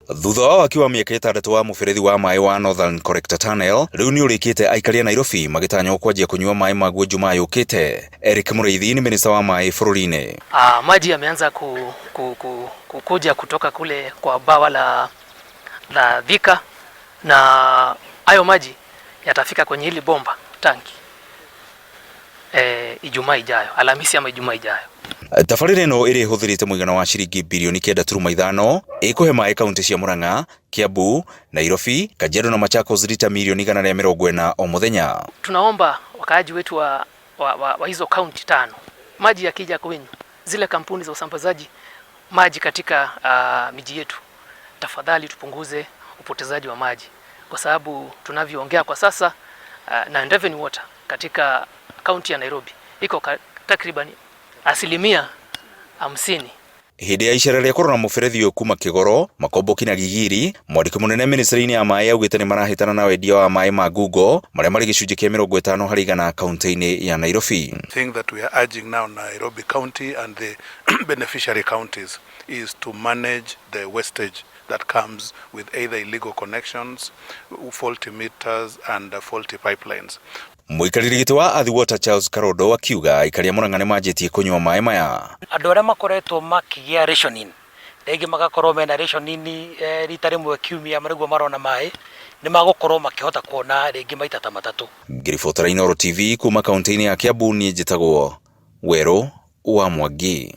Thutha wa waki wa mĩaka 6 wa mũberethi wa maĩ wa Northern Collector Tunnel, rĩu nĩ ũrĩkĩte aikari a Nairobi magĩtanywo kwanjia kũnyua maĩ maguo Jumaa yũkĩte. Eric Mũrĩithi ni minista wa maĩ bũrũri-inĩ. Maji yameanza kuja kutoka kule kwa bawa la Thika, na hayo maji yatafika kwenye hili bomba tanki Ijumaa ijayo, Alhamisi ama Ijumaa ijayo. Tabarĩra ĩno ĩrĩ hũthĩrĩte mũigana wa ciringi bilioni 9.5 ĩkũhe maĩ kaunti cia Murang'a, Kiambu, Nairobi, Kajiado na Machakos lita milioni 140 o muthenya. Tunaomba wakaaji wetu wa hizo kaunti 5, maji yakija kwenyu, zile kampuni za usambazaji maji katika miji yetu, tafadhali tupunguze upotezaji wa maji, kwa sababu tunavyoongea kwa sasa na Endeavour Water katika kaunti ya Nairobi iko takriban 50%. Hĩndĩ ya icera rĩa kũrora mũberethi ũyũ kuma Kĩgoro, Makomboki na Gigiri, mwandĩki mũnene ministry-inĩ ya maĩ augĩte nĩ marahĩtana na wendia wa maĩ ma ngungo marĩa marĩ gĩcunjĩ kĩa 50% kaunti-inĩ ya Nairobi. Thing that we are urging now Nairobi County and the beneficiary counties is to manage the wastage that comes with either illegal connections, faulty meters and faulty pipelines. Mũikarĩri gĩtĩ wa Athi Water Charles Karondo akiuga aikari a Murang'a nĩ manjĩtie kũnyua maĩ maya. Andũ arĩa makoretwo makĩgĩa rationing, rĩngĩ magakorwo mena rationing rita rĩmwe kiumia nĩguo marona maĩ, nĩ magũkorwo makĩhota kuona rĩngĩ maita ta matatũ. Ngĩribotera Inooro TV kuma kaunti-inĩ ya Kiambu, niĩ njĩtagwo Werũ wa Mwangi.